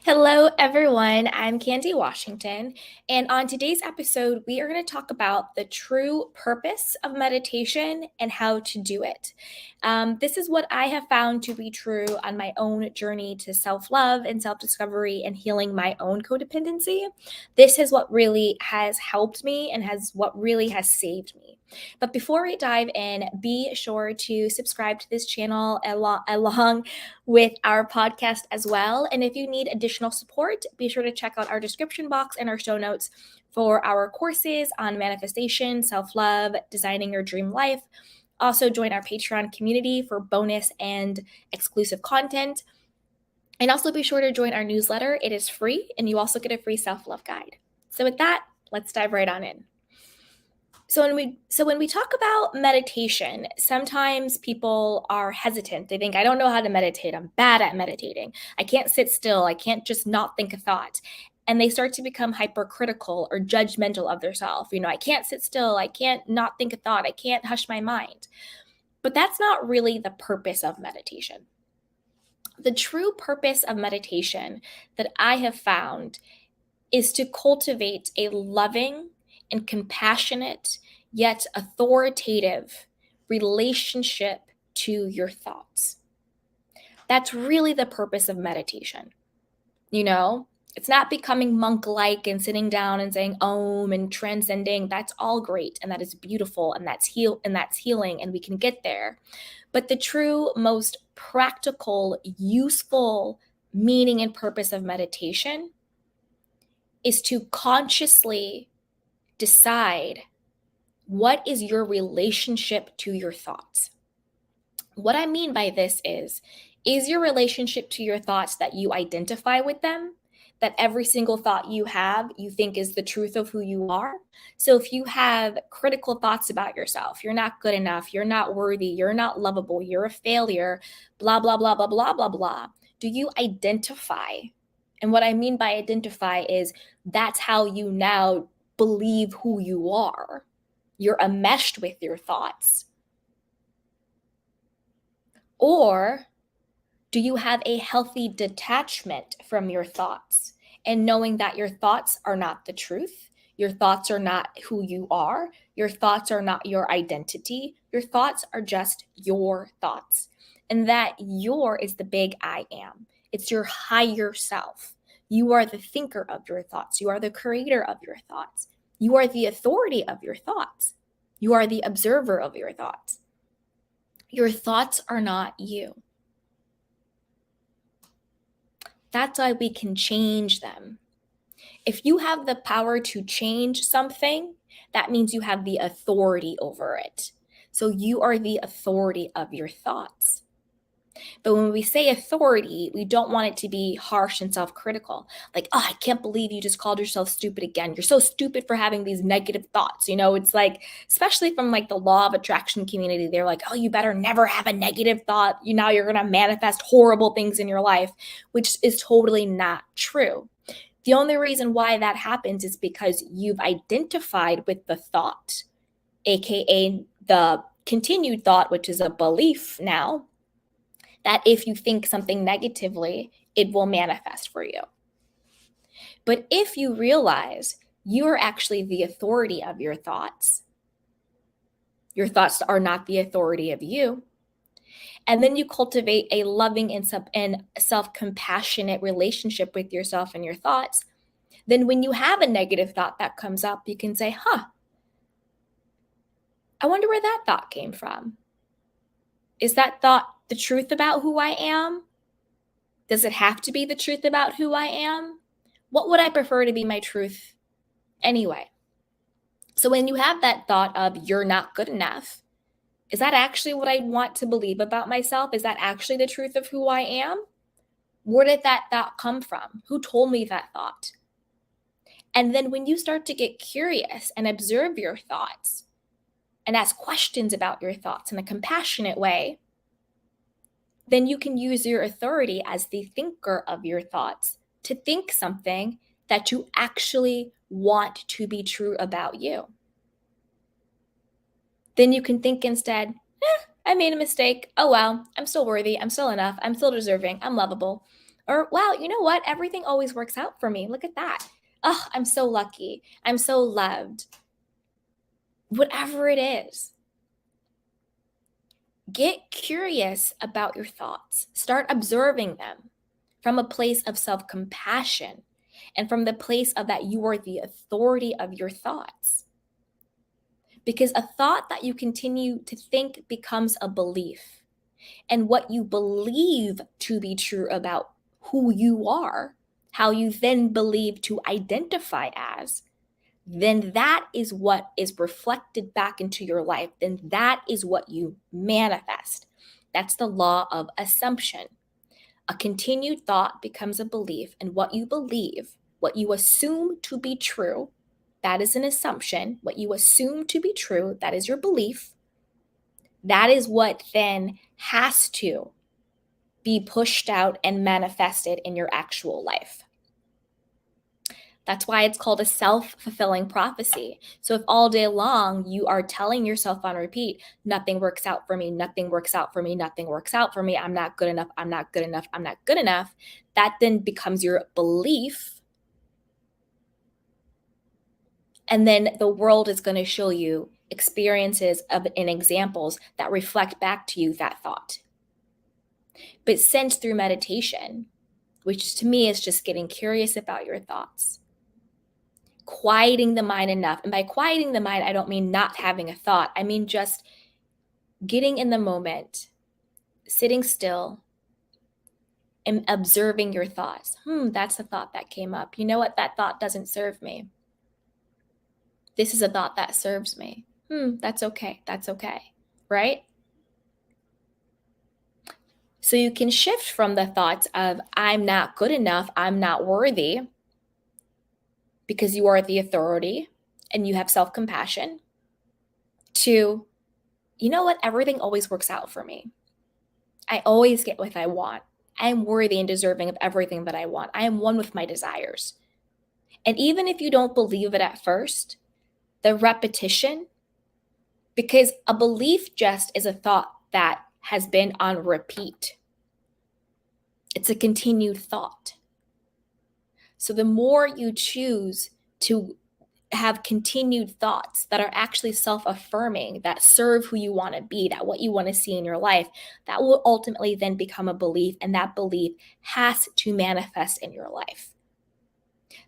Hello, everyone. I'm Candy Washington. And on today's episode, we are going to talk about the true purpose of meditation and how to do it. This is what I have found to be true on my own journey to self love and self discovery and healing my own codependency. This is what really has helped me and has what really has saved me. But before we dive in, be sure to subscribe to this channel along with our podcast as well. And if you need additional support, be sure to check out our description box and our show notes for our courses on manifestation, self love, designing your dream life. Also, join our Patreon community for bonus and exclusive content. And also be sure to join our newsletter. It is free, and you also get a free self love guide. So, with that, let's dive right on in. So when we talk about meditation, sometimes people are hesitant. They think, I don't know how to meditate. I'm bad at meditating. I can't sit still. I can't just not think a thought. And they start to become hypercritical or judgmental of themselves. I can't sit still. I can't not think a thought. I can't hush my mind. But that's not really the purpose of meditation. The true purpose of meditation that I have found is to cultivate a loving and compassionate yet authoritative relationship to your thoughts. That's really the purpose of meditation. It's not becoming monk-like and sitting down and saying om and transcending. That's all great and that is beautiful and that's healing and we can get there. But the true most practical, useful meaning and purpose of meditation is to consciously decide what is your relationship to your thoughts. What I mean by this is your relationship to your thoughts that you identify with them, that every single thought you have, you think is the truth of who you are? So if you have critical thoughts about yourself, you're not good enough, you're not worthy, you're not lovable, you're a failure, blah, blah, blah, blah, blah, blah, blah, do you identify? And what I mean by identify is that's how you now believe who you are. You're enmeshed with your thoughts. Or do you have a healthy detachment from your thoughts and knowing that your thoughts are not the truth? Your thoughts are not who you are. Your thoughts are not your identity. Your thoughts are just your thoughts. And that your is the big I am. It's your higher self. You are the thinker of your thoughts. You are the creator of your thoughts. You are the authority of your thoughts. You are the observer of your thoughts. Your thoughts are not you. That's why we can change them. If you have the power to change something, that means you have the authority over it. So you are the authority of your thoughts. But when we say authority, we don't want it to be harsh and self-critical. Like, oh, I can't believe you just called yourself stupid again. You're so stupid for having these negative thoughts. It's like, especially from like the law of attraction community, they're like, oh, you better never have a negative thought. Now you're going to manifest horrible things in your life, which is totally not true. The only reason why that happens is because you've identified with the thought, AKA the continued thought, which is a belief now, that if you think something negatively, it will manifest for you. But if you realize you are actually the authority of your thoughts are not the authority of you, and then you cultivate a loving and self-compassionate relationship with yourself and your thoughts, then when you have a negative thought that comes up, you can say, I wonder where that thought came from. Is that thought the truth about who I am? Does it have to be the truth about who I am? What would I prefer to be my truth anyway? So when you have that thought of you're not good enough, is that actually what I want to believe about myself? Is that actually the truth of who I am? Where did that thought come from? Who told me that thought? And then when you start to get curious and observe your thoughts and ask questions about your thoughts in a compassionate way, then you can use your authority as the thinker of your thoughts to think something that you actually want to be true about you. Then you can think instead, I made a mistake. Oh well, I'm still worthy. I'm still enough. I'm still deserving. I'm lovable. Or, wow, you know what? Everything always works out for me. Look at that. Oh, I'm so lucky. I'm so loved. Whatever it is, get curious about your thoughts. Start observing them from a place of self compassion and from the place of that you are the authority of your thoughts. Because a thought that you continue to think becomes a belief. And what you believe to be true about who you are, how you then believe to identify as, then that is what is reflected back into your life. Then that is what you manifest. That's the law of assumption. A continued thought becomes a belief, and what you believe, what you assume to be true, that is an assumption. What you assume to be true, that is your belief. That is what then has to be pushed out and manifested in your actual life. That's why it's called a self-fulfilling prophecy. So if all day long you are telling yourself on repeat, nothing works out for me, nothing works out for me, nothing works out for me, I'm not good enough, I'm not good enough, I'm not good enough, that then becomes your belief. And then the world is going to show you experiences and examples that reflect back to you that thought. But since through meditation, which to me is just getting curious about your thoughts, quieting the mind enough. And by quieting the mind, I don't mean not having a thought. I mean just getting in the moment, sitting still, and observing your thoughts. That's a thought that came up. You know what? That thought doesn't serve me. This is a thought that serves me. That's okay. That's okay. Right? So you can shift from the thoughts of, I'm not good enough, I'm not worthy, because you are the authority and you have self-compassion, to, you know what? Everything always works out for me. I always get what I want. I am worthy and deserving of everything that I want. I am one with my desires. And even if you don't believe it at first, the repetition, because a belief just is a thought that has been on repeat. It's a continued thought. So the more you choose to have continued thoughts that are actually self-affirming, that serve who you want to be, that what you want to see in your life, that will ultimately then become a belief, and that belief has to manifest in your life.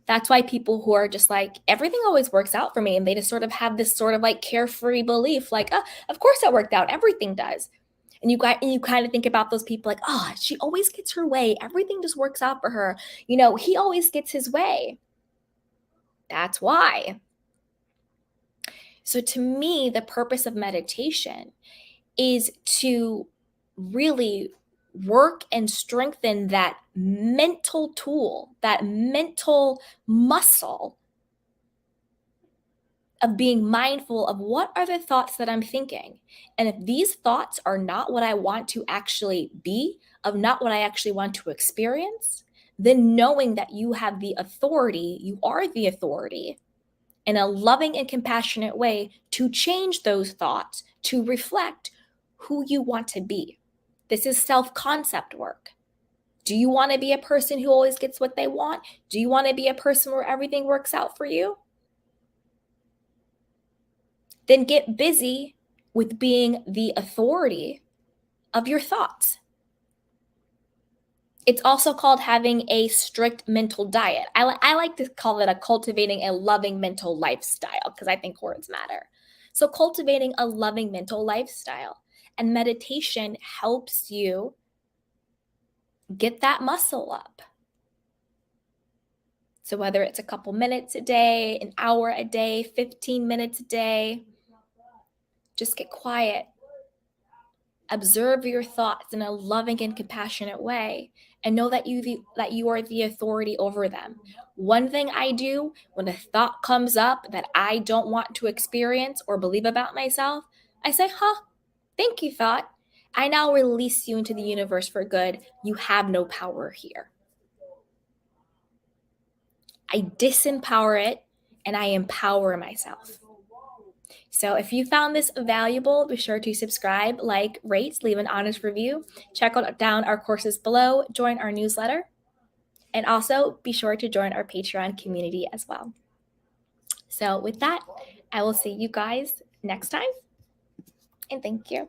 That's why people who are just like, everything always works out for me, and they just sort of have this sort of like carefree belief, like, oh, of course it worked out, everything does. And you kind of think about those people like, oh, she always gets her way, everything just works out for her. You know, he always gets his way. That's why. So to me, the purpose of meditation is to really work and strengthen that mental tool, that mental muscle of being mindful of what are the thoughts that I'm thinking. And if these thoughts are not what I want to actually be, of not what I actually want to experience, then knowing that you have the authority, you are the authority, in a loving and compassionate way to change those thoughts to reflect who you want to be. This is self-concept work. Do you want to be a person who always gets what they want? Do you want to be a person where everything works out for you? Then get busy with being the authority of your thoughts. It's also called having a strict mental diet. I like to call it cultivating a loving mental lifestyle, because I think words matter. So cultivating a loving mental lifestyle, and meditation helps you get that muscle up. So whether it's a couple minutes a day, an hour a day, 15 minutes a day, just get quiet. Observe your thoughts in a loving and compassionate way, and know that you are the authority over them. One thing I do when a thought comes up that I don't want to experience or believe about myself, I say, thank you, thought. I now release you into the universe for good. You have no power here. I disempower it and I empower myself. So if you found this valuable, be sure to subscribe, like, rate, leave an honest review. Check out down our courses below, join our newsletter. And also be sure to join our Patreon community as well. So with that, I will see you guys next time. And thank you.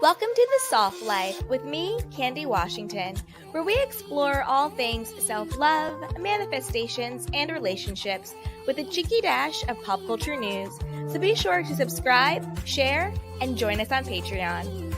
Welcome to The Soft Life with me, Candy Washington, where we explore all things self-love, manifestations, and relationships with a cheeky dash of pop culture news. So be sure to subscribe, share, and join us on Patreon.